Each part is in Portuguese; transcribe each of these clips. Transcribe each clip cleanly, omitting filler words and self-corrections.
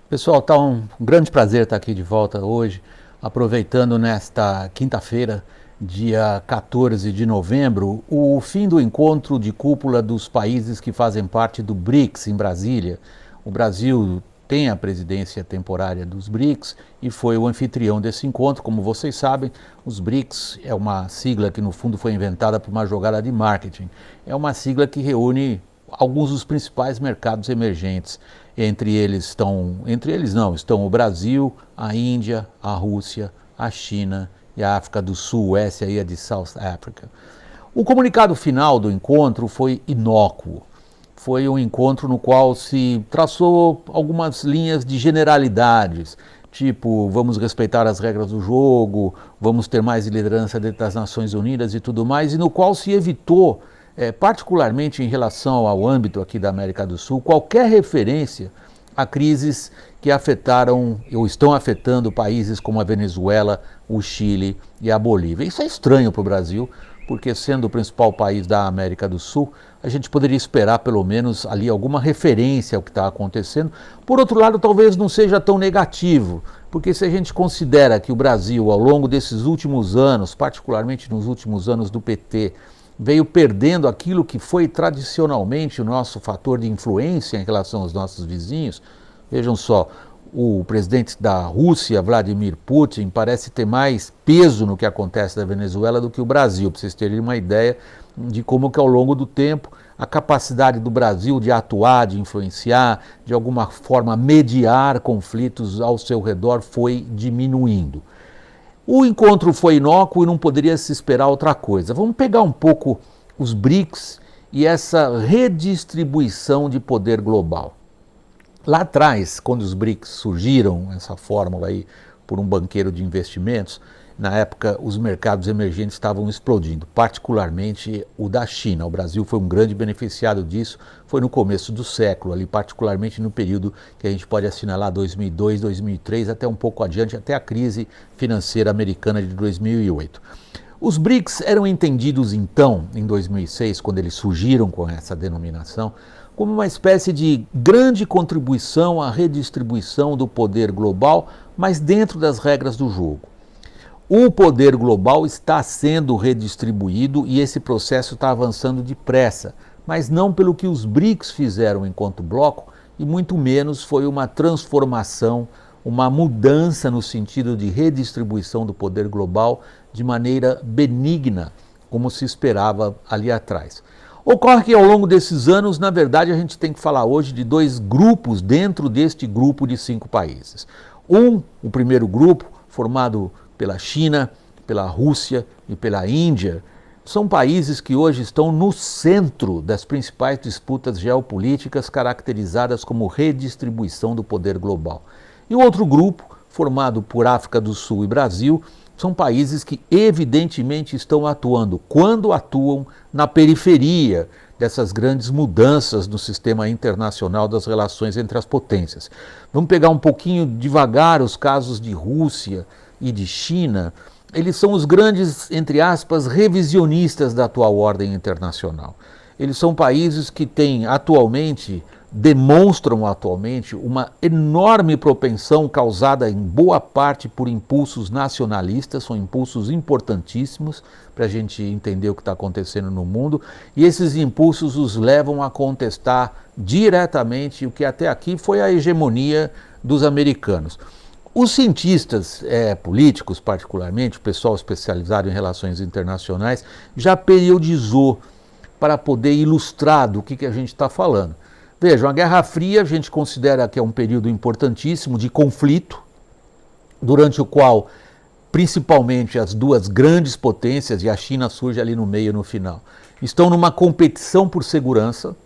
Pessoal, tá um grande prazer estar aqui de volta hoje, aproveitando nesta quinta-feira, dia 14 de novembro, o fim do encontro de cúpula dos países que fazem parte do BRICS em Brasília. O Brasil tem a presidência temporária dos BRICS e foi o anfitrião desse encontro. Como vocês sabem, os BRICS é uma sigla que no fundo foi inventada por uma jogada de marketing. É uma sigla que reúne alguns dos principais mercados emergentes. Estão o Brasil, a Índia, a Rússia, a China e a África do Sul, essa aí é de South Africa. O comunicado final do encontro foi inócuo. Foi um encontro no qual se traçou algumas linhas de generalidades, tipo, vamos respeitar as regras do jogo, vamos ter mais liderança dentro das Nações Unidas e tudo mais, e no qual se evitou, particularmente em relação ao âmbito aqui da América do Sul, qualquer referência a crises que afetaram ou estão afetando países como a Venezuela, o Chile e a Bolívia. Isso é estranho para o Brasil, porque sendo o principal país da América do Sul, a gente poderia esperar pelo menos ali alguma referência ao que está acontecendo. Por outro lado, talvez não seja tão negativo, porque se a gente considera que o Brasil, ao longo desses últimos anos, particularmente nos últimos anos do PT, veio perdendo aquilo que foi tradicionalmente o nosso fator de influência em relação aos nossos vizinhos. Vejam só, o presidente da Rússia, Vladimir Putin, parece ter mais peso no que acontece na Venezuela do que o Brasil, para vocês terem uma ideia de como que ao longo do tempo a capacidade do Brasil de atuar, de influenciar, de alguma forma mediar conflitos ao seu redor foi diminuindo. O encontro foi inócuo e não poderia se esperar outra coisa. Vamos pegar um pouco os BRICS e essa redistribuição de poder global. Lá atrás, quando os BRICS surgiram, essa fórmula aí, por um banqueiro de investimentos, na época os mercados emergentes estavam explodindo, particularmente o da China. O Brasil foi um grande beneficiado disso, foi no começo do século, ali particularmente no período que a gente pode assinalar 2002, 2003, até um pouco adiante, até a crise financeira americana de 2008. Os BRICS eram entendidos então, em 2006, quando eles surgiram com essa denominação, como uma espécie de grande contribuição à redistribuição do poder global, mas dentro das regras do jogo. O poder global está sendo redistribuído e esse processo está avançando depressa, mas não pelo que os BRICS fizeram enquanto bloco, e muito menos foi uma transformação, uma mudança no sentido de redistribuição do poder global de maneira benigna, como se esperava ali atrás. Ocorre que ao longo desses anos, na verdade, a gente tem que falar hoje de dois grupos dentro deste grupo de 5 países. O primeiro grupo, formado pela China, pela Rússia e pela Índia, são países que hoje estão no centro das principais disputas geopolíticas caracterizadas como redistribuição do poder global. E o outro grupo, formado por África do Sul e Brasil, são países que evidentemente estão atuando, quando atuam, na periferia dessas grandes mudanças no sistema internacional das relações entre as potências. Vamos pegar um pouquinho devagar os casos de Rússia e de China. Eles são os grandes, entre aspas, revisionistas da atual ordem internacional. Eles são países que demonstram atualmente uma enorme propensão causada em boa parte por impulsos nacionalistas, são impulsos importantíssimos para a gente entender o que está acontecendo no mundo, e esses impulsos os levam a contestar diretamente o que até aqui foi a hegemonia dos americanos. Os cientistas políticos, particularmente, o pessoal especializado em relações internacionais, já periodizou para poder ilustrar do que a gente está falando. Vejam, a Guerra Fria a gente considera que é um período importantíssimo de conflito, durante o qual, principalmente, as duas grandes potências, e a China surge ali no meio, no final, estão numa competição por segurança.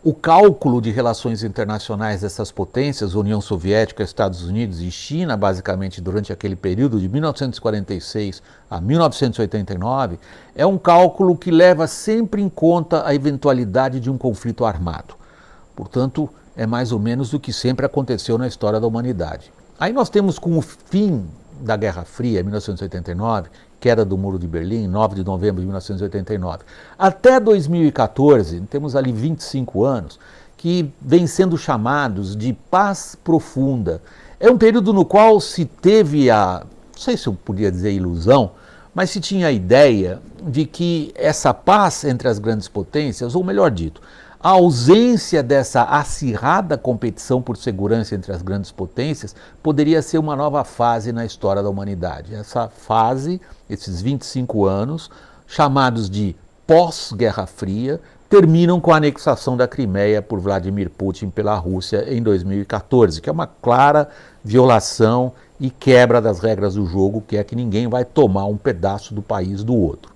O cálculo de relações internacionais dessas potências, União Soviética, Estados Unidos e China, basicamente durante aquele período de 1946 a 1989, é um cálculo que leva sempre em conta a eventualidade de um conflito armado. Portanto, é mais ou menos o que sempre aconteceu na história da humanidade. Aí nós temos, com o fim da Guerra Fria, 1989, queda do Muro de Berlim, 9 de novembro de 1989, até 2014, temos ali 25 anos, que vêm sendo chamados de paz profunda. É um período no qual se teve não sei se eu podia dizer ilusão, mas se tinha a ideia de que essa paz entre as grandes potências, ou melhor dito, a ausência dessa acirrada competição por segurança entre as grandes potências poderia ser uma nova fase na história da humanidade. Essa fase, esses 25 anos, chamados de pós-Guerra Fria, terminam com a anexação da Crimeia por Vladimir Putin pela Rússia em 2014, que é uma clara violação e quebra das regras do jogo, que é que ninguém vai tomar um pedaço do país do outro.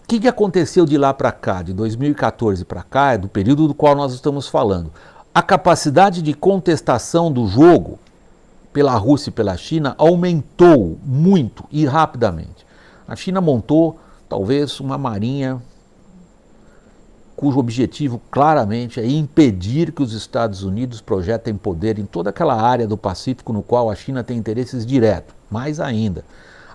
O que aconteceu de lá para cá, de 2014 para cá, é do período do qual nós estamos falando. A capacidade de contestação do jogo pela Rússia e pela China aumentou muito e rapidamente. A China montou talvez uma marinha cujo objetivo claramente é impedir que os Estados Unidos projetem poder em toda aquela área do Pacífico no qual a China tem interesses diretos. Mais ainda,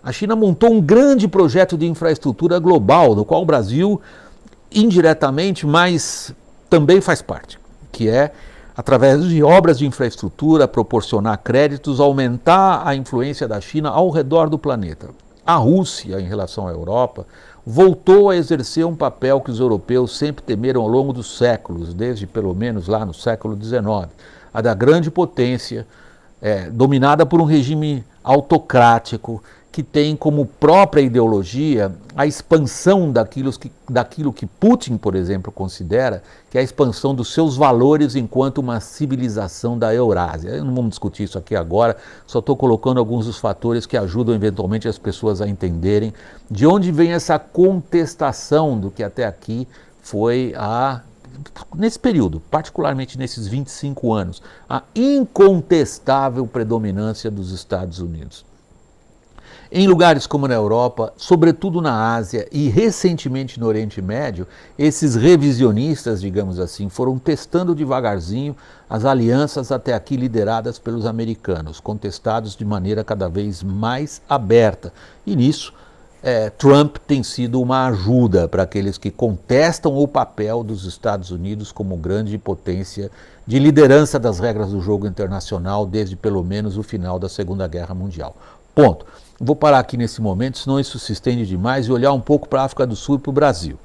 a China montou um grande projeto de infraestrutura global, do qual o Brasil, indiretamente, mas também faz parte, que é, através de obras de infraestrutura, proporcionar créditos, aumentar a influência da China ao redor do planeta. A Rússia, em relação à Europa, voltou a exercer um papel que os europeus sempre temeram ao longo dos séculos, desde pelo menos lá no século XIX, a da grande potência, dominada por um regime autocrático, que tem como própria ideologia a expansão daquilo que Putin, por exemplo, considera que é a expansão dos seus valores enquanto uma civilização da Eurásia. Não vamos discutir isso aqui agora, só estou colocando alguns dos fatores que ajudam eventualmente as pessoas a entenderem de onde vem essa contestação do que até aqui foi nesse período, particularmente nesses 25 anos, a incontestável predominância dos Estados Unidos. Em lugares como na Europa, sobretudo na Ásia e recentemente no Oriente Médio, esses revisionistas, digamos assim, foram testando devagarzinho as alianças até aqui lideradas pelos americanos, contestados de maneira cada vez mais aberta. E nisso, Trump tem sido uma ajuda para aqueles que contestam o papel dos Estados Unidos como grande potência de liderança das regras do jogo internacional desde pelo menos o final da Segunda Guerra Mundial. Ponto. Vou parar aqui nesse momento, senão isso se estende demais, e olhar um pouco para a África do Sul e para o Brasil.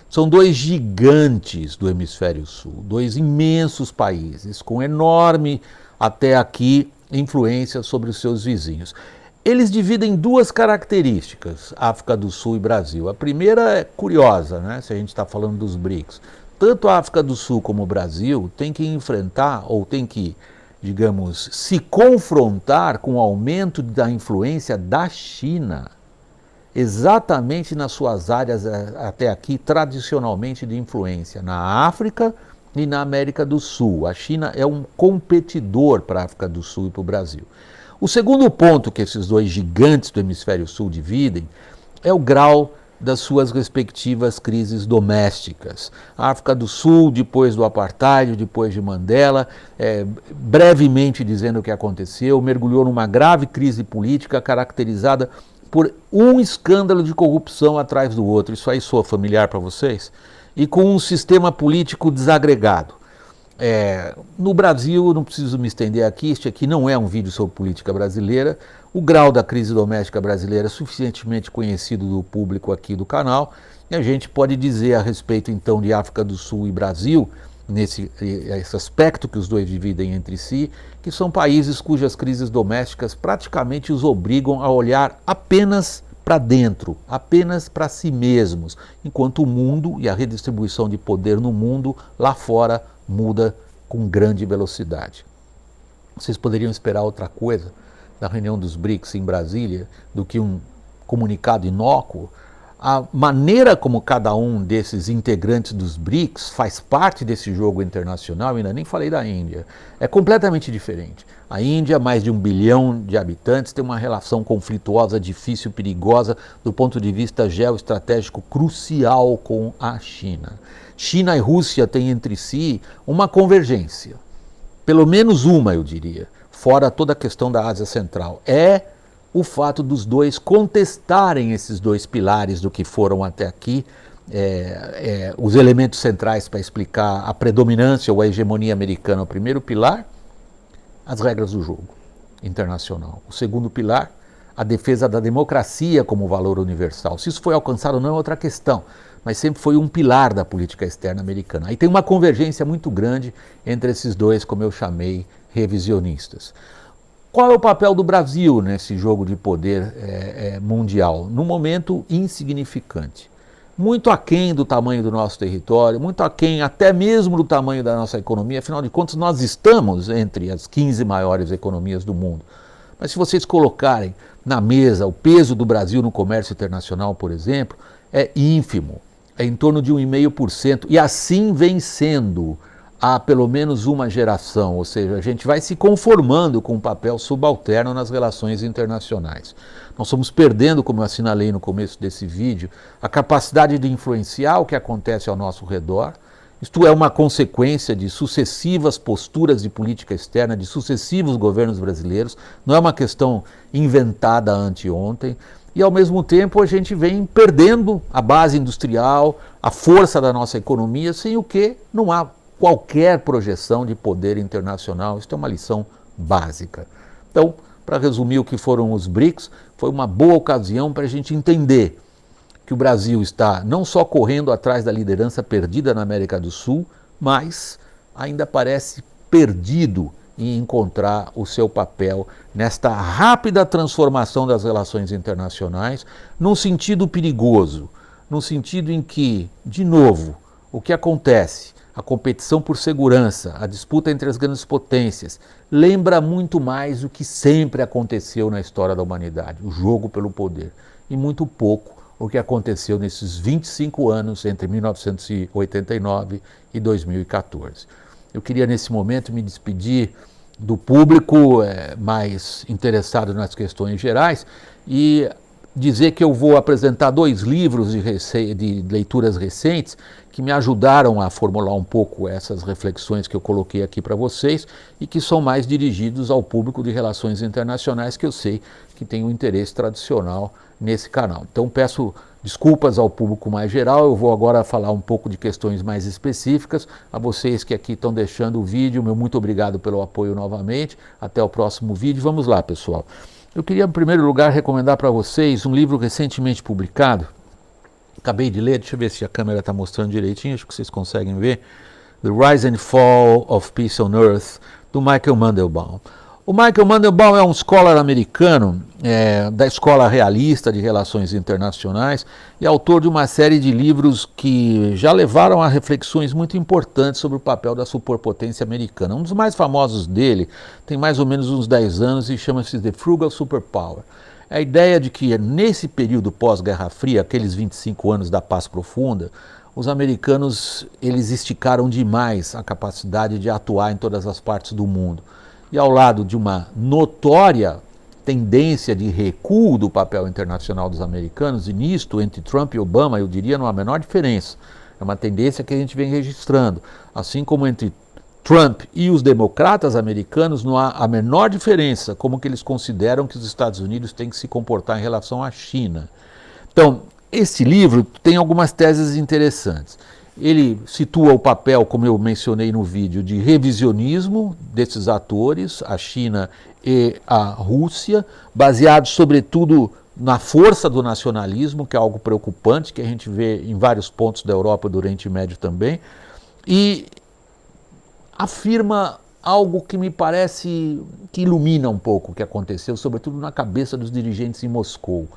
São dois gigantes do hemisfério sul, dois imensos países, com enorme, até aqui, influência sobre os seus vizinhos. Eles dividem duas características, África do Sul e Brasil. A primeira é curiosa, né, se a gente está falando dos BRICS. Tanto a África do Sul como o Brasil têm que enfrentar, ou têm que, digamos, se confrontar com o aumento da influência da China, exatamente nas suas áreas até aqui tradicionalmente de influência, na África e na América do Sul. A China é um competidor para a África do Sul e para o Brasil. O segundo ponto que esses dois gigantes do hemisfério sul dividem é o grau das suas respectivas crises domésticas. A África do Sul, depois do apartheid, depois de Mandela, brevemente dizendo o que aconteceu, mergulhou numa grave crise política caracterizada por um escândalo de corrupção atrás do outro. Isso aí soa familiar para vocês? E com um sistema político desagregado. No Brasil, não preciso me estender aqui, este aqui não é um vídeo sobre política brasileira. O grau da crise doméstica brasileira é suficientemente conhecido do público aqui do canal, e a gente pode dizer a respeito então de África do Sul e Brasil, esse aspecto que os dois dividem entre si, que são países cujas crises domésticas praticamente os obrigam a olhar apenas para dentro, apenas para si mesmos, enquanto o mundo e a redistribuição de poder no mundo lá fora muda com grande velocidade. Vocês poderiam esperar outra coisa da reunião dos BRICS em Brasília do que um comunicado inócuo? A maneira como cada um desses integrantes dos BRICS faz parte desse jogo internacional, ainda nem falei da Índia, é completamente diferente. A Índia, mais de 1 bilhão de habitantes, tem uma relação conflituosa, difícil, perigosa, do ponto de vista geoestratégico crucial com a China. China e Rússia têm entre si uma convergência, pelo menos uma, eu diria, fora toda a questão da Ásia Central. É o fato dos dois contestarem esses dois pilares do que foram até aqui os elementos centrais para explicar a predominância ou a hegemonia americana. O primeiro pilar, as regras do jogo internacional. O segundo pilar, a defesa da democracia como valor universal. Se isso foi alcançado não é outra questão, mas sempre foi um pilar da política externa americana. Aí tem uma convergência muito grande entre esses dois, como eu chamei, revisionistas. Qual é o papel do Brasil nesse jogo de poder mundial? Num momento insignificante. Muito aquém do tamanho do nosso território, muito aquém até mesmo do tamanho da nossa economia. Afinal de contas, nós estamos entre as 15 maiores economias do mundo. Mas se vocês colocarem na mesa o peso do Brasil no comércio internacional, por exemplo, é ínfimo, é em torno de 1,5%, e assim vem sendo há pelo menos uma geração, ou seja, a gente vai se conformando com um papel subalterno nas relações internacionais. Nós estamos perdendo, como eu assinalei no começo desse vídeo, a capacidade de influenciar o que acontece ao nosso redor. Isto é uma consequência de sucessivas posturas de política externa, de sucessivos governos brasileiros, não é uma questão inventada anteontem, e ao mesmo tempo a gente vem perdendo a base industrial, a força da nossa economia, sem o que não há qualquer projeção de poder internacional. Isso é uma lição básica. Então, para resumir o que foram os BRICS, foi uma boa ocasião para a gente entender que o Brasil está não só correndo atrás da liderança perdida na América do Sul, mas ainda parece perdido em encontrar o seu papel nesta rápida transformação das relações internacionais, num sentido perigoso, num sentido em que, de novo, o que acontece, a competição por segurança, a disputa entre as grandes potências, lembra muito mais o que sempre aconteceu na história da humanidade, o jogo pelo poder, e muito pouco o que aconteceu nesses 25 anos entre 1989 e 2014. Eu queria nesse momento me despedir do público mais interessado nas questões gerais e dizer que eu vou apresentar 2 livros de leituras recentes que me ajudaram a formular um pouco essas reflexões que eu coloquei aqui para vocês e que são mais dirigidos ao público de relações internacionais, que eu sei que tem um interesse tradicional nesse canal. Então peço desculpas ao público mais geral, eu vou agora falar um pouco de questões mais específicas. A vocês que aqui estão deixando o vídeo, meu muito obrigado pelo apoio novamente. Até o próximo vídeo. Vamos lá, pessoal. Eu queria, em primeiro lugar, recomendar para vocês um livro recentemente publicado. Acabei de ler, deixa eu ver se a câmera está mostrando direitinho, acho que vocês conseguem ver. The Rise and Fall of Peace on Earth, do Michael Mandelbaum. O Michael Mandelbaum é um scholar americano da Escola Realista de Relações Internacionais e autor de uma série de livros que já levaram a reflexões muito importantes sobre o papel da superpotência americana. Um dos mais famosos dele tem mais ou menos uns 10 anos e chama-se The Frugal Superpower. A ideia de que nesse período pós-Guerra Fria, aqueles 25 anos da paz profunda, os americanos eles esticaram demais a capacidade de atuar em todas as partes do mundo. E ao lado de uma notória tendência de recuo do papel internacional dos americanos, e nisto, entre Trump e Obama, eu diria, não há a menor diferença. É uma tendência que a gente vem registrando. Assim como entre Trump e os democratas americanos, não há a menor diferença como que eles consideram que os Estados Unidos têm que se comportar em relação à China. Então, esse livro tem algumas teses interessantes. Ele situa o papel, como eu mencionei no vídeo, de revisionismo desses atores, a China e a Rússia, baseado sobretudo na força do nacionalismo, que é algo preocupante, que a gente vê em vários pontos da Europa e do Oriente Médio também, e afirma algo que me parece que ilumina um pouco o que aconteceu, sobretudo na cabeça dos dirigentes em Moscou,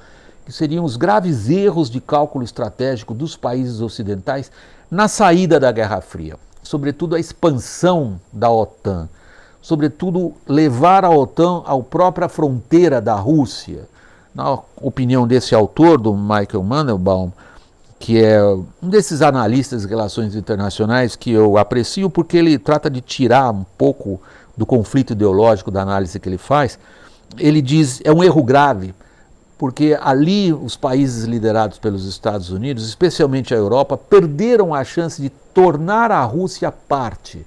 que seriam os graves erros de cálculo estratégico dos países ocidentais na saída da Guerra Fria, sobretudo a expansão da OTAN, sobretudo levar a OTAN à própria fronteira da Rússia. Na opinião desse autor, do Michael Mandelbaum, que é um desses analistas de relações internacionais que eu aprecio porque ele trata de tirar um pouco do conflito ideológico da análise que ele faz, ele diz é um erro grave, porque ali os países liderados pelos Estados Unidos, especialmente a Europa, perderam a chance de tornar a Rússia parte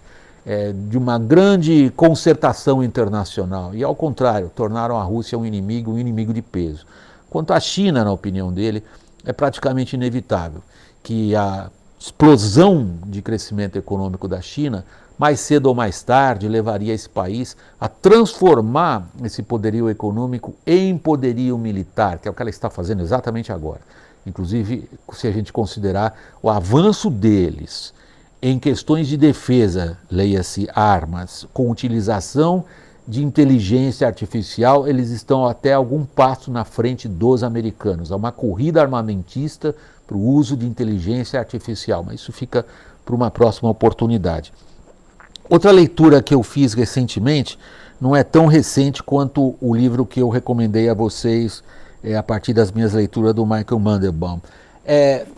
de uma grande concertação internacional e, ao contrário, tornaram a Rússia um inimigo de peso. Quanto à China, na opinião dele, é praticamente inevitável. que a explosão de crescimento econômico da China, mais cedo ou mais tarde, levaria esse país a transformar esse poderio econômico em poderio militar, que é o que ela está fazendo exatamente agora. Inclusive, se a gente considerar o avanço deles em questões de defesa, leia-se armas, com utilização de inteligência artificial, eles estão até algum passo na frente dos americanos. Há uma corrida armamentista para o uso de inteligência artificial, mas isso fica para uma próxima oportunidade. Outra leitura que eu fiz recentemente, não é tão recente quanto o livro que eu recomendei a vocês a partir das minhas leituras do Michael Mandelbaum.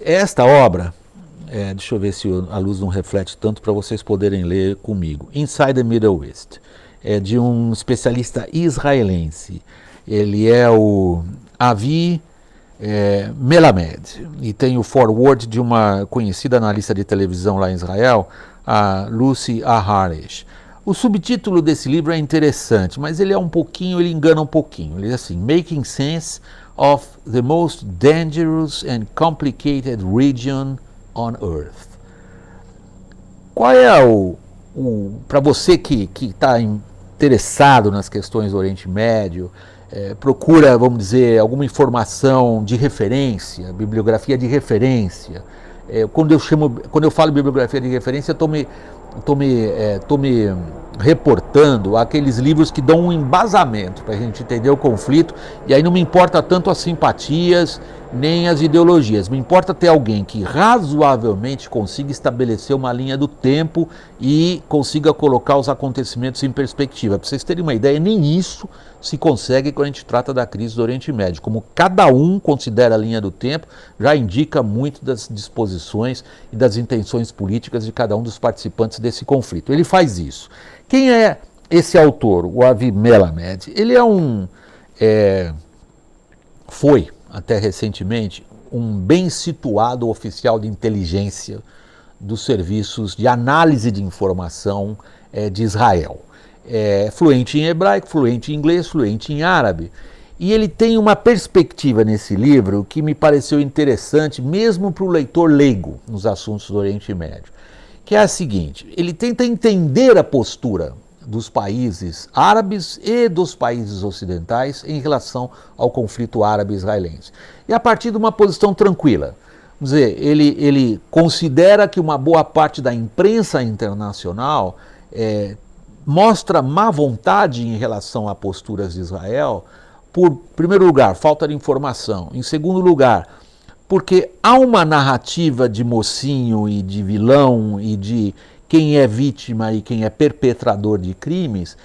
Esta obra, deixa eu ver se a luz não reflete tanto para vocês poderem ler comigo, Inside the Middle East. É de um especialista israelense. Ele é o Avi Melamed, e tem o forward de uma conhecida analista de televisão lá em Israel, a Lucy Aharish. O subtítulo desse livro é interessante, mas ele engana um pouquinho. Ele diz assim: Making Sense of the Most Dangerous and Complicated Region on Earth. Qual é para você que está interessado nas questões do Oriente Médio, procura, vamos dizer, alguma informação de referência, bibliografia de referência. Quando eu falo bibliografia de referência, estou me reportando àqueles livros que dão um embasamento para a gente entender o conflito, e aí não me importa tanto as simpatias nem as ideologias, me importa ter alguém que razoavelmente consiga estabelecer uma linha do tempo e consiga colocar os acontecimentos em perspectiva. Para vocês terem uma ideia, nem isso se consegue quando a gente trata da crise do Oriente Médio. Como cada um considera a linha do tempo, já indica muito das disposições e das intenções políticas de cada um dos participantes desse conflito. Ele faz isso. Quem é esse autor, o Avi Melamed? Ele foi, até recentemente, um bem situado oficial de inteligência dos serviços de análise de informação de Israel. Fluente em hebraico, fluente em inglês, fluente em árabe. E ele tem uma perspectiva nesse livro que me pareceu interessante, mesmo para o leitor leigo nos assuntos do Oriente Médio, que é a seguinte: ele tenta entender a postura dos países árabes e dos países ocidentais em relação ao conflito árabe-israelense. E a partir de uma posição tranquila. Vamos dizer, ele considera que uma boa parte da imprensa internacional mostra má vontade em relação a posturas de Israel, por, em primeiro lugar, falta de informação. Em segundo lugar, porque há uma narrativa de mocinho e de vilão e de quem é vítima e quem é perpetrador de crimes,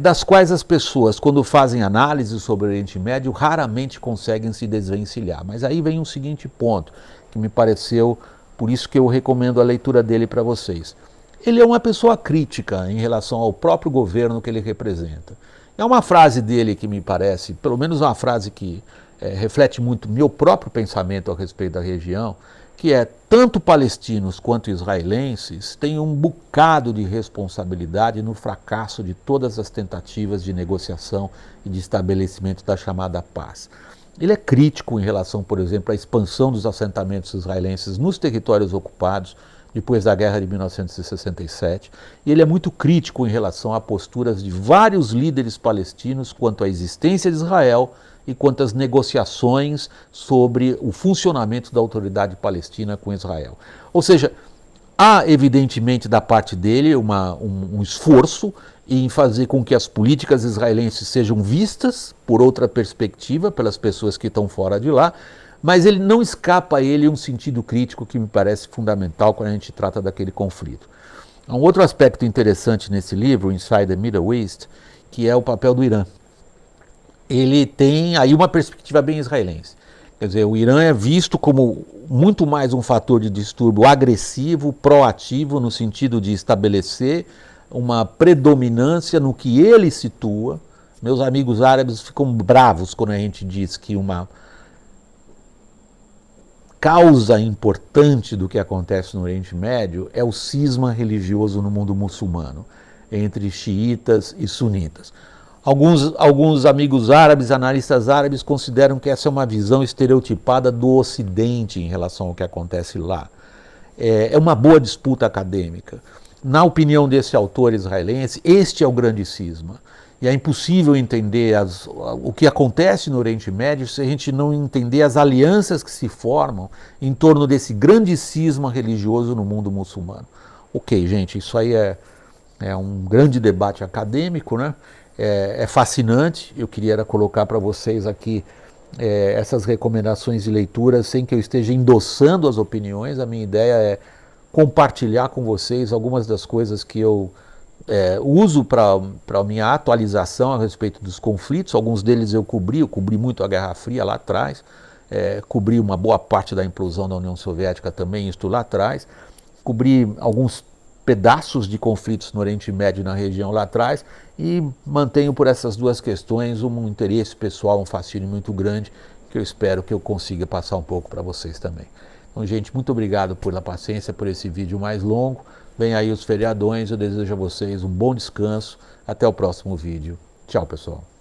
das quais as pessoas, quando fazem análise sobre o Oriente Médio, raramente conseguem se desvencilhar. Mas aí vem um seguinte ponto, que me pareceu, por isso que eu recomendo a leitura dele para vocês. Ele é uma pessoa crítica em relação ao próprio governo que ele representa. É uma frase dele que me parece, pelo menos uma frase que reflete muito meu próprio pensamento a respeito da região, que é: tanto palestinos quanto israelenses têm um bocado de responsabilidade no fracasso de todas as tentativas de negociação e de estabelecimento da chamada paz. Ele é crítico em relação, por exemplo, à expansão dos assentamentos israelenses nos territórios ocupados depois da guerra de 1967, e ele é muito crítico em relação a posturas de vários líderes palestinos quanto à existência de Israel e quanto às negociações sobre o funcionamento da autoridade palestina com Israel. Ou seja, há evidentemente da parte dele um esforço em fazer com que as políticas israelenses sejam vistas por outra perspectiva pelas pessoas que estão fora de lá, mas ele não escapa a ele um sentido crítico que me parece fundamental quando a gente trata daquele conflito. Há um outro aspecto interessante nesse livro, Inside the Middle East, que é o papel do Irã. Ele tem aí uma perspectiva bem israelense. Quer dizer, o Irã é visto como muito mais um fator de distúrbio agressivo, proativo, no sentido de estabelecer uma predominância no que ele situa. Meus amigos árabes ficam bravos quando a gente diz que uma causa importante do que acontece no Oriente Médio é o cisma religioso no mundo muçulmano, entre xiitas e sunitas. Alguns amigos árabes, analistas árabes, consideram que essa é uma visão estereotipada do Ocidente em relação ao que acontece lá. é uma boa disputa acadêmica. Na opinião desse autor israelense, este é o grande cisma. E é impossível entender o que acontece no Oriente Médio se a gente não entender as alianças que se formam em torno desse grande cisma religioso no mundo muçulmano. Ok, gente, isso aí é um grande debate acadêmico, né? É fascinante. Eu queria colocar para vocês aqui essas recomendações de leitura sem que eu esteja endossando as opiniões. A minha ideia é compartilhar com vocês algumas das coisas que eu uso para a minha atualização a respeito dos conflitos. Alguns deles eu cobri muito a Guerra Fria lá atrás, cobri uma boa parte da implosão da União Soviética também, isto lá atrás, cobri alguns pedaços de conflitos no Oriente Médio na região lá atrás e mantenho por essas duas questões um interesse pessoal, um fascínio muito grande que eu espero que eu consiga passar um pouco para vocês também. Então, gente, muito obrigado pela paciência, por esse vídeo mais longo. Vem aí os feriadões, eu desejo a vocês um bom descanso. Até o próximo vídeo. Tchau, pessoal.